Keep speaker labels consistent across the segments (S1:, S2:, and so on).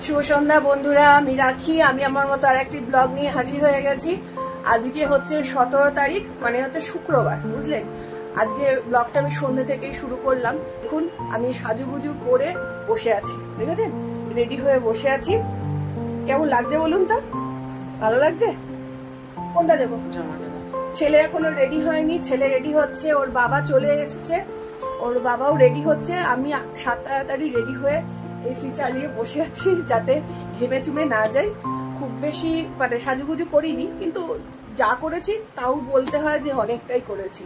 S1: শুভ সন্ধ্যা বন্ধুরা, আমি রাখি। আমি আমার মতো আরেকটি ব্লগ নিয়ে হাজির হয়ে গেছি। আজকে হচ্ছে 17 তারিখ, মানে হচ্ছে শুক্রবার, বুঝলেন। আজকে ব্লগটা আমি সন্ধ্যে থেকেই শুরু করলাম। এখন আমি সাজুগুজু করে বসে আছি, ঠিক আছে, রেডি হয়ে বসে আছি। কেমন লাগছে বলুন তো? ভালো লাগছে? কোনটা দেবো? ছেলে এখনো রেডি হয়নি, ছেলে রেডি হচ্ছে, ওর বাবা চলে এসছে, ওর বাবাও রেডি হচ্ছে। আমি তাড়াতাড়ি রেডি হয়ে এসি চালিয়ে বসে আছি যাতে ঘেমে চুমে না যাই। খুব বেশি মানে সাজুগুজু করিনি, কিন্তু যা করেছি তাও বলতে হয় যে অনেকটাই করেছি।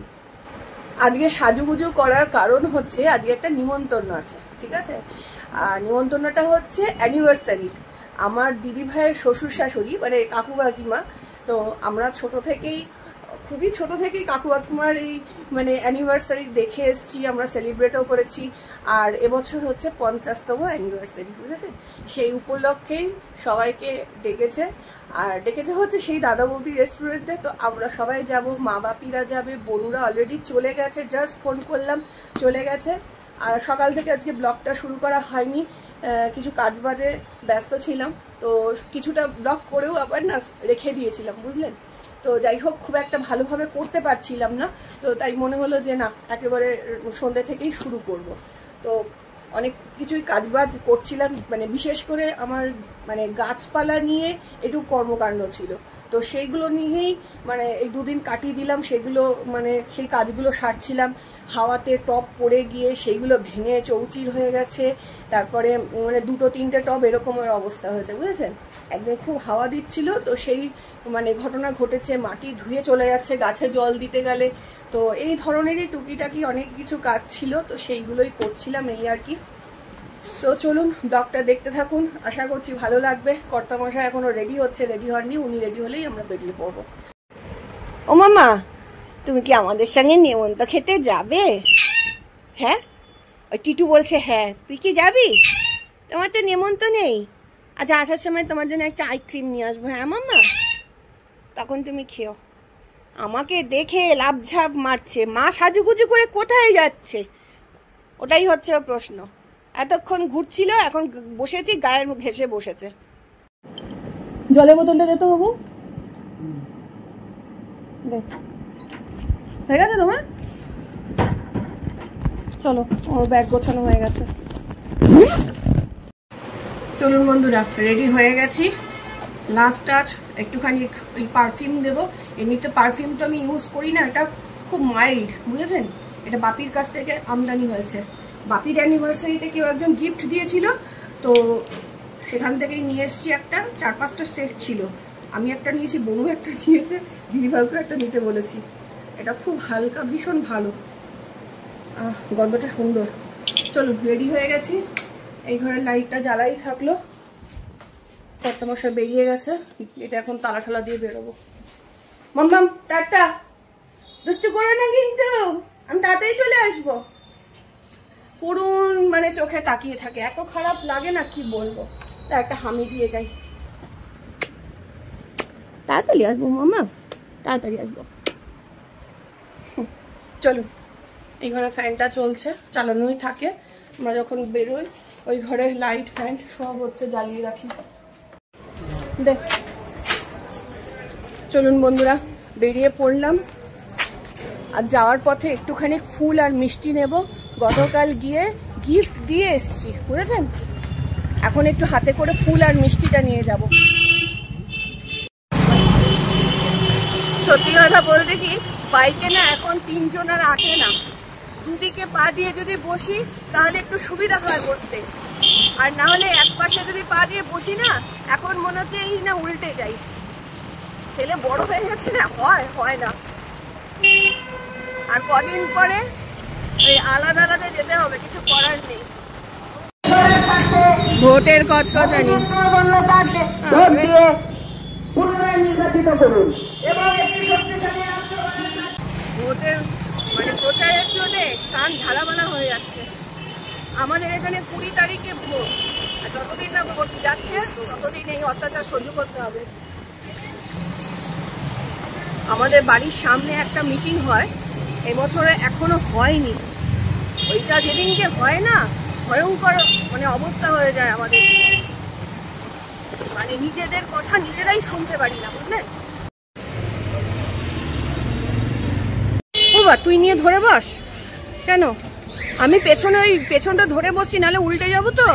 S1: আজকে সাজুগুজু করার কারণ হচ্ছে আজকে একটা নিমন্ত্রণ আছে, ঠিক আছে। আর নিমন্ত্রণটা হচ্ছে অ্যানিভার্সারি। আমার দিদি ভাইয়ের শ্বশুর শাশুড়ি, মানে কাকু কাকিমা। তো আমরা খুবই ছোট থেকেই কাকু কাকিমার এই মানে অ্যানিভার্সারি দেখে এসছি, আমরা সেলিব্রেটও করেছি। আর এবছর হচ্ছে 50তম অ্যানিভার্সারি, বুঝেছেন। সেই উপলক্ষেই সবাইকে ডেকেছে। আর ডেকেছে হচ্ছে সেই দাদা বৌদি রেস্টুরেন্টে। তো আমরা সবাই যাব, মা বাপিরা যাবে, বনুরা অলরেডি চলে গেছে, জাস্ট ফোন করলাম চলে গেছে। আর সকাল থেকে আজকে ব্লগটা শুরু করা হয়নি, কিছু কাজ বাজে ব্যস্ত ছিলাম। তো কিছুটা ব্লগ করেও আবার না রেখে দিয়েছিলাম, বুঝলেন। তো যাই হোক, খুব একটা ভালোভাবে করতে পারছিলাম না, তো তাই মনে হলো যে না, একেবারে সন্ধ্যে থেকেই শুরু করব। তো অনেক কিছুই কাজবাজ করছিলাম, মানে বিশেষ করে আমার মানে গাছপালা নিয়ে একটু কর্মকাণ্ড ছিল। তো সেইগুলো নিয়েই মানে এই দুদিন কাটিয়ে দিলাম, সেগুলো মানে সেই কাজগুলো সারছিলাম। হাওয়াতে টব পড়ে গিয়ে সেইগুলো ভেঙে চৌচির হয়ে গেছে। তারপরে মানে 2-3টে টব এরকমের অবস্থা হয়েছে, বুঝেছেন। একদম খুব হাওয়া দিচ্ছিল, তো সেই মানে ঘটনা ঘটেছে। মাটি ধুয়ে চলে যাচ্ছে গাছে জল দিতে গেলে। তো এই ধরনেরই টুকিটাকি অনেক কিছু কাজ ছিল, তো সেইগুলোই করছিলাম, এই আর কি। তো চলুন ব্লগটা দেখতে থাকুন, আশা করছি ভালো লাগবে। কর্তামশাই এখনো রেডি হচ্ছে, রেডি হননি, উনি রেডি হলেই আমরা বেরিয়ে পড়বো। ও মামা, তুমি কি আমাদের সঙ্গে নেমন্ত খেতে যাবে? হ্যাঁ, ওই টিটু বলছে হ্যাঁ। তুই কি যাবি? তোমার তো নেমন্ত নেই। আচ্ছা, আসার সময় তোমার জন্য একটা আইসক্রিম নিয়ে আসবো। হ্যাঁ মামা, তখন তুমি খেও। আমাকে দেখে লাভঝাপ মারছে, মা সাজুগুজু করে কোথায় যাচ্ছে, ওটাই হচ্ছে প্রশ্ন। এতক্ষণ ঘুরছিল, এখন বসেছি, গায়ের ঘেঁষে বসেছে। জলের বোতলটা দে তো বাবু। হয়ে গেছে তোমার? চলো, ওর ব্যাগ গোছানো হয়ে গেছে। চলুন বন্ধুরা, রেডি হয়ে গেছি। লাস্ট টাচ একটুখানি ওই পারফিউম দেবো। এমনিতে পারফিউম তো আমি ইউজ করি না, এটা খুব মাইল্ড, বুঝেছেন। এটা বাপির কাছ থেকে আমদানি হয়েছে। বাপির অ্যানিভার্সারিতে কেউ একজন গিফট দিয়েছিল, তো সেখান থেকেই নিয়ে এসেছি। একটা 4-5টা সেট ছিল, আমি একটা নিয়েছি, বনু একটা নিয়েছে, দিদিভাইকে একটা নিতে বলেছি। এটা খুব হালকা, ভীষণ ভালো, গন্ধটা সুন্দর। চলুন, রেডি হয়ে গেছি। এই ঘরের লাইটটা জ্বালাই থাকলো। কর্তামশাই বেরিয়ে গেছে, এটা এখন তালা ঠালা দিয়ে বেরোবো। মাম্মাম টাটা, দুষ্টু করো না কিন্তু, আমি তাড়াতাড়ি চলে আসবো। করুন মানে চোখে তাকিয়ে থাকে, এত খারাপ লাগে না কি বলবো। তা একটা হামি দিয়ে যাই। তাড়াতাড়ি আসবো মাম্মা, তাড়াতাড়ি আসবো। চলুন, এই ঘরে ফ্যানটা চলছে, চালানোই থাকে। আমরা যখন বেরোই ওই ঘরে লাইট ফ্যান সব হচ্ছে জ্বালিয়ে রাখি। দেখ, চলুন বন্ধুরা, বেরিয়ে পড়লাম। আর যাওয়ার পথে একটুখানি ফুল আর মিষ্টি নেব। গতকাল গিয়ে গিফট দিয়ে এসছি, বুঝেছেন। এখন একটু হাতে করে ফুল আর মিষ্টিটা নিয়ে যাব। সত্যি কথা বলতে কি, বাইকে না এখন 3 জন আর আটে না। দুদিকে পা দিয়ে যদি বসি তাহলে একটু সুবিধা হয় বসতে, আর না হলে এক পাশে যদি পা দিয়ে বসি না, এখন মনে হচ্ছে এই না উল্টে যাই। ছেলে বড় হয়ে গেছে না, হয় না। আর কদিন পরে এই আলাদা আলাদা যেতে হবে, কিছু করার নেই। ভোটের কচকচানি ভোটের মানে প্রচারের জন্য কান ঝালামালা হয়ে যাচ্ছে। আমাদের এখানে 20 তারিখে ভোট, আর যতদিন না ভোট যাচ্ছে ততদিন এই অত্যাচার সহ্য করতে হবে। আমাদের বাড়ির সামনে একটা মিটিং হয়, এবছরে এখনো হয়নি। ওইটা যেদিনকে হয় না, ভয়ঙ্কর মানে অবস্থা হয়ে যায় আমাদের। মানে নিজেদের কথা নিজেরাই শুনতে পারি না, বুঝলেন? বাবা তুই নিয়ে ধরে বস। কেন? আমি পেছনে ওই পেছনটা ধরে বসছি, নাহলে উল্টে যাবো তো।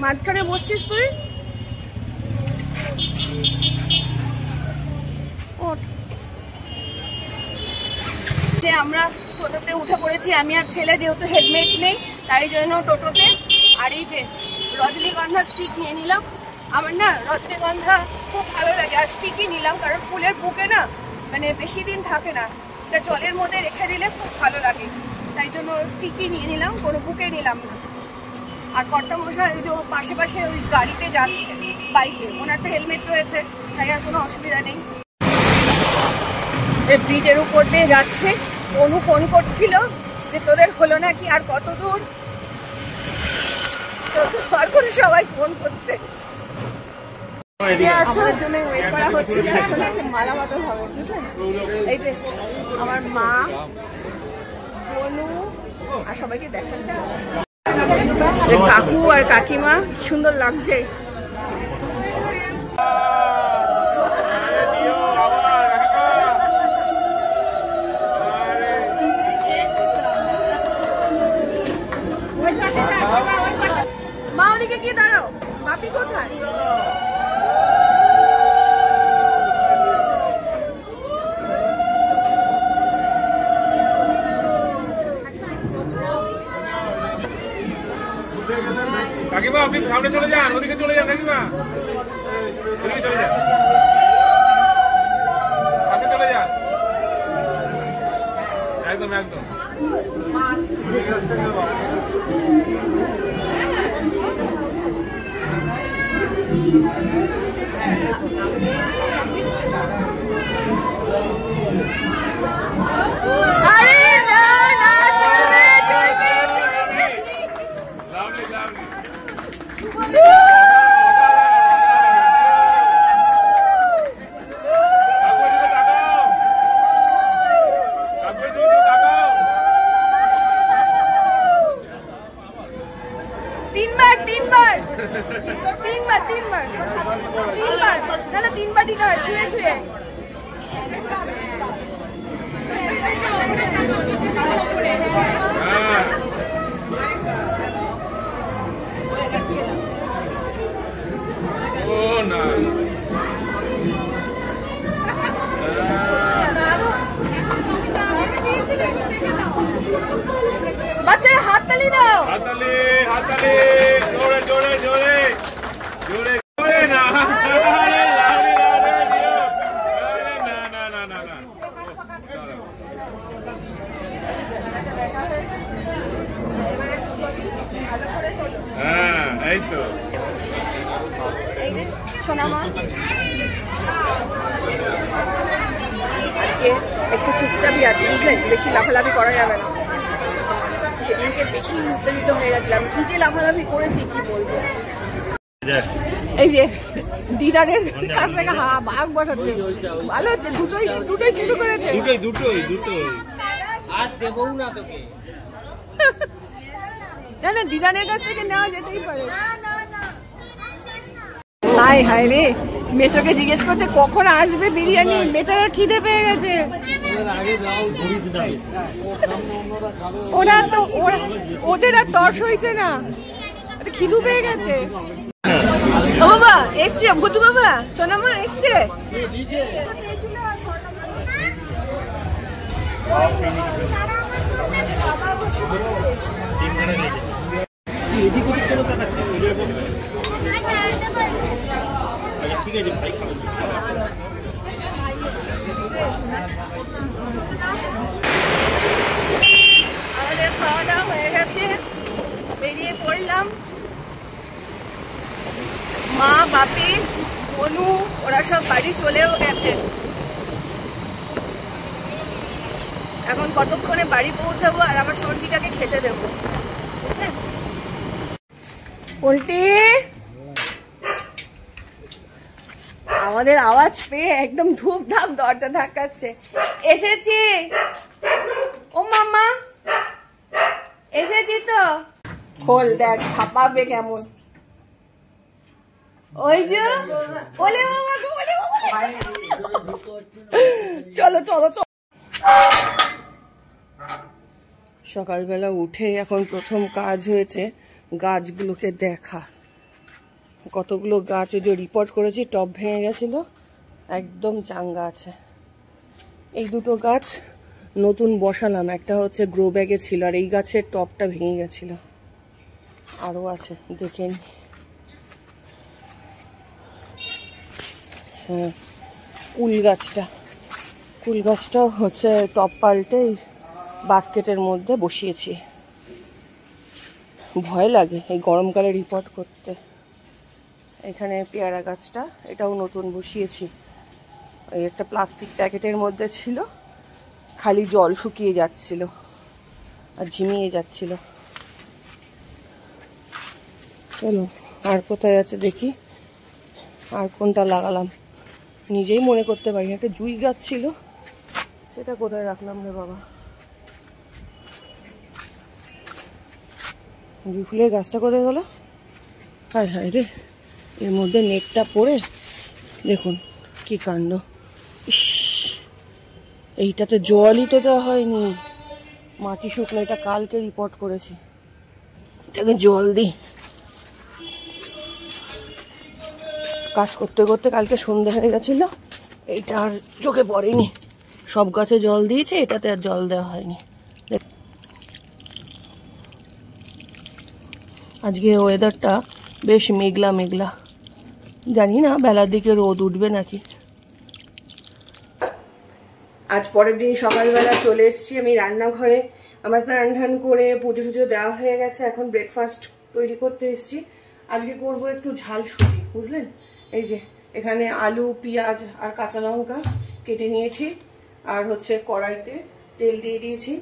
S1: মাঝখানে বসছিস তুই। আমরা টোটোতে উঠে পড়েছি, আমি আর ছেলে, যেহেতু হেলমেট নেই তাই জন্য টোটোতে। আর এই যে রজনীগন্ধা স্টিক নিয়ে নিলাম। আমার না রজনীগন্ধা খুব ভালো লাগে, আর স্টিকই নিলাম কারণ ফুলের বুকে না মানে বেশি দিন থাকে না, এটা জলের মধ্যে রেখে দিলে খুব ভালো লাগে, তাই জন্য স্টিকই নিয়ে নিলাম, কোনো বুকে নিলাম না। আর কর্তামশাই ওই যে পাশে পাশে ওই গাড়িতে যাচ্ছে বাইকে, ওনার তো হেলমেট রয়েছে তাই আর কোনো অসুবিধা নেই। এই ব্রিজের উপর দিয়ে যাচ্ছে, অনু ফোন করছিল যে তোদের হলো নাকি, আর কত দূর, আর করে সবাই ফোন করছে। আমাদের জন্য ওয়েট করা হচ্ছিল, এখন হচ্ছে মালা মতো হবে, বুঝলেন? এই যে আমার মা, অনু আর সবাইকে দেখাচ্ছে। কাকু আর কাকিমা সুন্দর লাগছে। মা ওদিকে কি দাঁড়াও, বাপি কোথায়?
S2: কাকিমা আপনি সামনে চলে যান, ওদিকে চলে যান কাকিমা, ওদিকে চলে যান, পাশে চলে যান, একদম একদম।
S1: তিনবার দিতে হয়, ছুঁয়ে ছুঁয়ে। বাচ্চারা হাততালি দাও, হাততালি হাততালি, জোরে জোরে জোরে জোরে জোরে না।
S2: হ্যাঁ এই তো
S1: সোনামা আজকে একটু চুপচাপই আছে, বুঝলেন? বেশি লাফালাফি করা যাবে না। সেদিনকে বেশি উত্তেজিত হয়ে গেছিলাম, কি যে লাফালাফি করেছি কি বলবো। এই যে দিদারের কাছ থেকে ভাগ বসাচ্ছে, ভালো হচ্ছে, দুটোই শুরু করেছে। দুটোই আর দেবো না তোকে, না না দিদানের কাছ থেকে নেওয়া যেতেই পারে। হায় হায় রে, মেশোকে জিজ্ঞেস করছে কখন আসবে বিরিয়ানি, বেচারা খিদে পেয়ে গেছে। ওরা তো ওদের আর তর্স হয়েছে না, খিদু পেয়ে গেছে। ও বাবা এসছে, ভুতু বাবা সোনামা এসছে। আমাদের খাওয়া দাওয়া হয়ে গেছে, বেরিয়ে পড়লাম। মা বাপি অনু ওরা সব বাড়ি চলেও গেছে। এখন কতক্ষণে বাড়ি পৌঁছাবো আর আমার সর্দিটাকে খেতে দেবো। উল্টি আমাদের আওয়াজ পেয়ে একদম ধূপধাপ দরজা ধাক্কাচ্ছে। এসেছি ও মামা, এসেছি তো। খোল, দেখ ছাপাবে কেমন। ওই যে ওলে বাবা গো, ওলে বাবা। চলো চলো চলো। সকালবেলা উঠে এখন প্রথম কাজ হয়েছে গাছগুলোকে দেখা। কতগুলো গাছ ওই যে রিপোর্ট করেছি টব ভেঙে গেছিল, একদম চাঙ্গা আছে। এই দুটো গাছ নতুন বসালাম, একটা হচ্ছে গ্রো ব্যাগে ছিল, আর এই গাছের টবটা ভেঙে গেছিল। আরও আছে, দেখে নি। হ্যাঁ, কুল গাছটাও হচ্ছে টব পাল্টে বাস্কেটের মধ্যে বসিয়েছি। ভয় লাগে এই গরমকালে রিপোর্ট করতে। এখানে পেয়ারা গাছটা, এটাও নতুন বসিয়েছি। এই একটা প্লাস্টিক প্যাকেটের মধ্যে ছিল, খালি জল শুকিয়ে যাচ্ছিল আর ঝিমিয়ে যাচ্ছিল। চলো আর কোথায় আছে দেখি, আর কোনটা লাগালাম নিজেই মনে করতে পারি। একটা জুঁই গাছ ছিল, সেটা কোথায় রাখলাম রে বাবা? জুঁই ফুলের গাছটা কোথায় গেল? হায় হায় রে, এর মধ্যে নেটটা পড়ে দেখুন কি কাণ্ড। ইস, এইটাতে জলই তো দেওয়া হয়নি, মাটি শুকনো। এটা কালকে রিপোর্ট করেছি, এটাকে জল দিই। কাজ করতে করতে কালকে সন্ধ্যা হয়ে গেছিল, এইটা আর চোখে পড়েনি। সব গাছে জল দিয়েছে, এটাতে আর জল দেওয়া হয়নি। আজকে ওয়েদারটা বেশ মেঘলা মেঘলা, জানি না বেলার দিকে রোদ উঠবে নাকি। আজ পরের দিন সকালবেলা চলে এসেছি আমি রান্নাঘরে। আমার স্নান টান করে পুজো টুজো দেওয়া হয়ে গেছে, এখন ব্রেকফাস্ট তৈরি করতে এসেছি। আজকে করব একটু ঝাল সুজি, বুঝলেন। এই যে এখানে আলু, পেঁয়াজ আর কাঁচা লঙ্কা কেটে নিয়েছি, আর হচ্ছে কড়াইতে তেল দিয়ে দিয়েছি।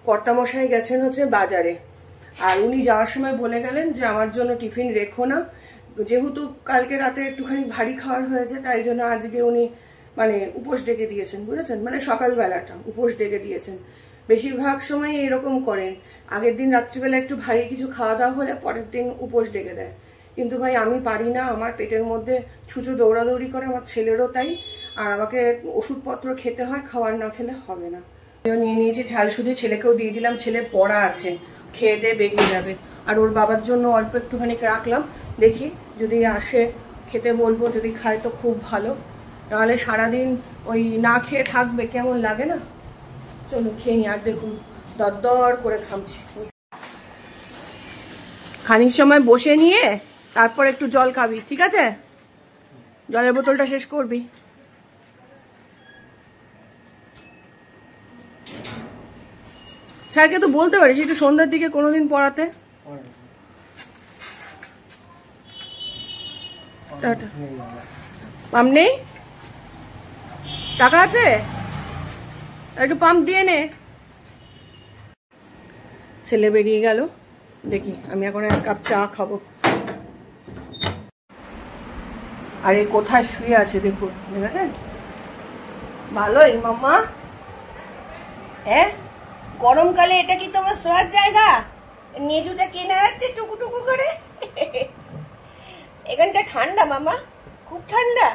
S1: কর্তামশাই গেছেন হচ্ছে বাজারে, আর উনি যাওয়ার সময় বলে গেলেন যে আমার জন্য টিফিন রেখো না, যেহেতু কালকে রাতে একটুখানি ভারী খাওয়ার হয়েছে, তাই জন্য আজকে উনি মানে উপোস ডেকে দিয়েছেন, বুঝেছেন, মানে সকালবেলাটা উপোস ডেকে দিয়েছেন। বেশিরভাগ সময় এরকম করেন, আগের দিন রাত্রিবেলা একটু ভারী কিছু খাওয়া দাওয়া হলে পরের দিন উপোস ডেকে দেয়। কিন্তু ভাই আমি পারি না, আমার পেটের মধ্যে ছুঁচো দৌড়াদৌড়ি করে, আমার ছেলেরও তাই, আর আমাকে ওষুধপত্র খেতে হয়, খাবার না খেলে হবে না। নিয়ে নিয়েছি ঝাল সুজি, ছেলেকেও দিয়ে দিলাম, ছেলে পড়া আছে, খেয়ে দিয়ে বেরিয়ে যাবে। আর ওর বাবার জন্য অল্প একটুখানি রাখলাম, দেখি যদি আসে খেতে বলবো, যদি খায় তো খুব ভালো, নাহলে সারাদিন ওই না খেয়ে থাকবে, কেমন লাগে না। চলো খেয়ে নি। আর দেখুন দরদর করে খামছি। খানিক সময় বসে নিয়ে তারপর একটু জল খাবি, ঠিক আছে? জলের বোতলটা শেষ করবি। স্যারকে তো বলতে পারিস একটু সন্ধ্যার দিকে কোনোদিন পড়াতে। পাম্প নেই, টাকা আছে, একটু পাম্প দিয়ে নে। ছেলে বেরিয়ে গেল, দেখি আমি এখন এক কাপ চা খাবো। আরে কোথায় শুয়ে আছে দেখুন, দেখেছেন? ভালোই মাম্মা। হ্যাঁ, গরমকালে এটা কি তোমার শোয়ার জায়গা? মেজুটা কেনা যাচ্ছে টুকু করে। এখানটা ঠান্ডা মামা, খুব ঠান্ডা।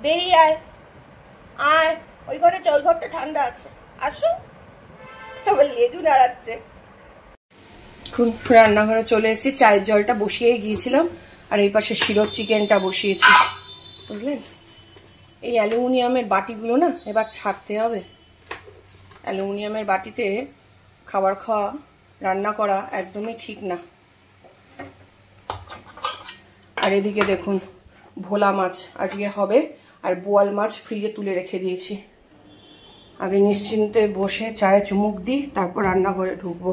S1: বেরিয়ে আয়, আয় ওই ঘরে, ওই ঘরটা ঠান্ডা আছে, আসো। আবার লেজু নাড়াচ্ছে। রান্নাঘরে চলে এসেছি, চায়ের জলটা বসিয়ে গিয়েছিলাম, আর এই পাশে শিরোর চিকেনটা বসিয়েছি, বুঝলেন। এই অ্যালুমিনিয়ামের বাটিগুলো না এবার ছাড়তে হবে। অ্যালুমিনিয়ামের বাটিতে খাবার খাওয়া, রান্না করা একদমই ঠিক না। আর এদিকে দেখুন ভোলা মাছ আজকে হবে, আর বোয়াল মাছ ফ্রিজে তুলে রেখে দিয়েছি। আগে নিশ্চিন্তে বসে চায়ে চুমুক দিই, তারপর রান্নাঘরে ঢুকবো।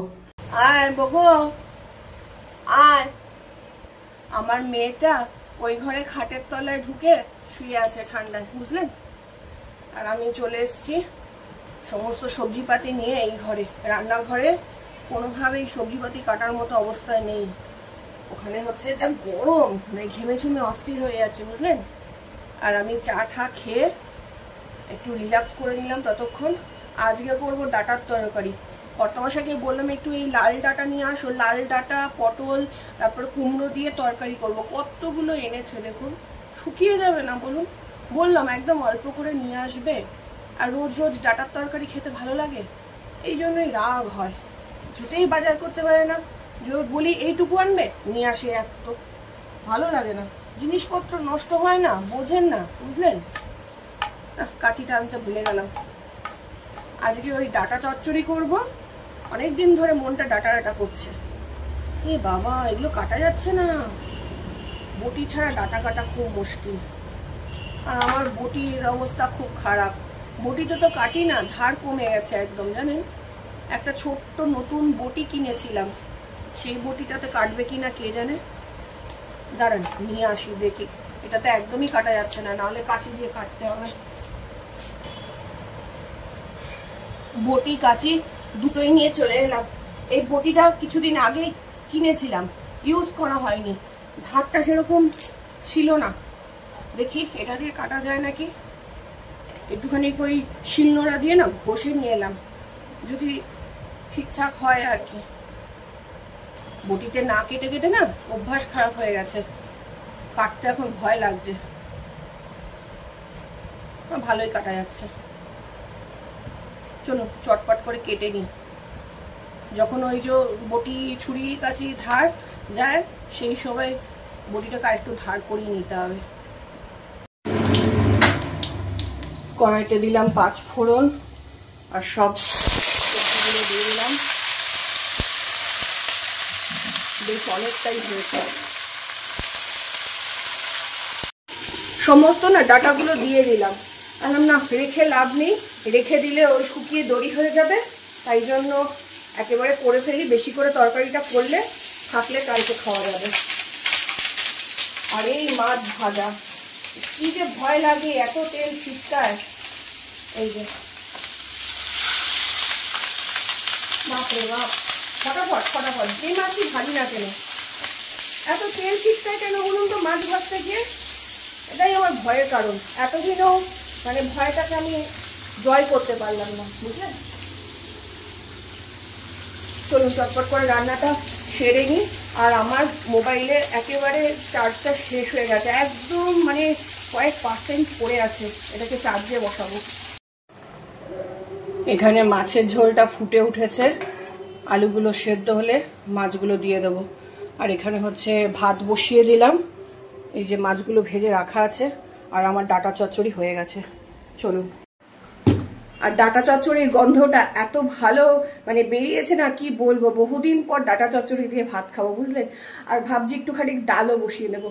S1: আয় বগো আয়। আমার মেয়েটা ওই ঘরে খাটের তলায় ঢুকে শুয়ে আছে ঠান্ডায়, বুঝলেন। আর আমি চলে এসেছি সমস্ত সবজিপাতি নিয়ে এই ঘরে। রান্নাঘরে কোনোভাবেই সবজিপাতি কাটার মতো অবস্থায় নেই, ওখানে হচ্ছে যা গরম, মানে ঘেমে ঝুমে অস্থির হয়ে যাচ্ছে, বুঝলেন। আর আমি চা ঠা খেয়ে একটু রিল্যাক্স করে নিলাম ততক্ষণ। আজকে করবো ডাটার তরকারি। কর্তামশাইকে বললাম একটু এই লাল ডাঁটা নিয়ে আসো, লাল ডাঁটা, পটল, তারপর কুমড়ো দিয়ে তরকারি করব। কতগুলো এনেছে দেখুন, শুকিয়ে যাবে না বলুন? বললাম একদম অল্প করে নিয়ে আসবে, আর রোজ রোজ ডাঁটার তরকারি খেতে ভালো লাগে, এই জন্যই রাগ হয়। কিছুতেই বাজার করতে পারে না, বলি এইটুকু আনবে, নিয়ে আসে এত। ভালো লাগে না, জিনিসপত্র নষ্ট হয় না, বোঝেন না, বুঝলেন? কাঁচিটা আনতে ভুলে গেলাম। আজকে ওই ডাঁটা চচ্চড়ি করব, অনেকদিন ধরে মনটা ডাঁটা ডাঁটা করছে। এ বাবা, এগুলো কাটা যাচ্ছে না, বটি ছাড়া ডাঁটা কাটা খুব মুশকিল। আর আমার বটির অবস্থা খুব খারাপ, বটিতে তো কাটি না, ধার কমে গেছে একদম, জানেন? একটা ছোট্ট নতুন বটি কিনেছিলাম, সেই বটিটাতে কাটবে কিনা কে জানে। দাঁড়ান নিয়ে আসি দেখি, এটাতে একদমই কাটা যাচ্ছে না, নাহলে কাঁচি দিয়ে কাটতে হবে। বটি কাঁচি দুটোই নিয়ে চলে এলাম। এই বটিটা কিছুদিন আগেই কিনেছিলাম, ইউজ করা হয়নি, ধারটা সেরকম ছিল না। দেখি এটা দিয়ে কাটা যায় নাকি, একটুখানি ওই শিলনোড়া দিয়ে না ঘষে নিয়ে এলাম, যদি ঠিকঠাক হয় আর কি। বটিতে না কেটে কেটে না অভ্যাস খারাপ হয়ে গেছে, কাটতে এখন ভয় লাগছে। ভালোই কাটা যাচ্ছে, চলো চটপট করে কেটে নিই। যখন ওই যে বটি ছুরি কাঁচি ধার যায়, সেই সময় বটিটাকে আরেকটু ধার করিয়ে নিতে হবে। কড়াইতে দিলাম 5 ফোড়ন আর সব সবজিগুলো দিয়ে দিলাম, বেশ অনেকটাই হয়েছে। সমস্ত না ডাঁটাগুলো দিয়ে দিলাম, বললাম না রেখে লাভ নেই, রেখে দিলে ওই শুকিয়ে দড়ি হয়ে যাবে, তাই জন্য একেবারে করে ফেলি। বেশি করে তরকারিটা করলে থাকলে কালকে খাওয়া যাবে। আর এই মাছ ভাজা, কি যে ভয় লাগে, এত তেল ছিটকায়। এই যে বাপরে বাপ, ফটাফট ফটাফট, যে মাছই ভাজি না কেন এত তেল ছিটকায় কেন বলুন তো মাছ ভাজতে গিয়ে? এটাই আমার ভয়ের কারণ। এতদিনও মানে ভয়টাকে আমি জয় করতে পারলাম না, বুঝলেন? চলুন চটপট করে রান্নাটা সেরে নিই। আর আমার মোবাইলে একেবারে চার্জটা শেষ হয়ে গেছে, একদম মানে কয়েক % পড়ে আছে, এটাকে চার্জে বসাবো। এখানে মাছের ঝোলটা ফুটে উঠেছে, আলুগুলো সেদ্ধ হলে মাছগুলো দিয়ে দেবো। আর এখানে হচ্ছে ভাত বসিয়ে দিলাম, এই যে মাছগুলো ভেজে রাখা আছে, আর আমার ডাঁটা চচ্চড়ি হয়ে গেছে। চলুন। আর ডাঁটা চচ্চড়ির গন্ধটা এত ভালো মানে বেরিয়েছে না, কি বলবো, বহুদিন পর ডাঁটা চচ্চড়ি দিয়ে ভাত খাবো, বুঝলেন? আর ভাবছি একটুখানি ডালও বসিয়ে নেব।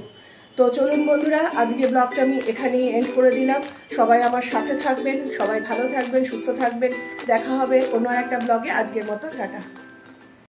S1: তো চলুন বন্ধুরা, আজকে ব্লগটা আমি এখানেই এন্ড করে দিলাম। সবাই আমার সাথে থাকবেন, সবাই ভালো থাকবেন, সুস্থ থাকবেন। দেখা হবে অন্য একটা ব্লগে। আজকের মতো টাটা।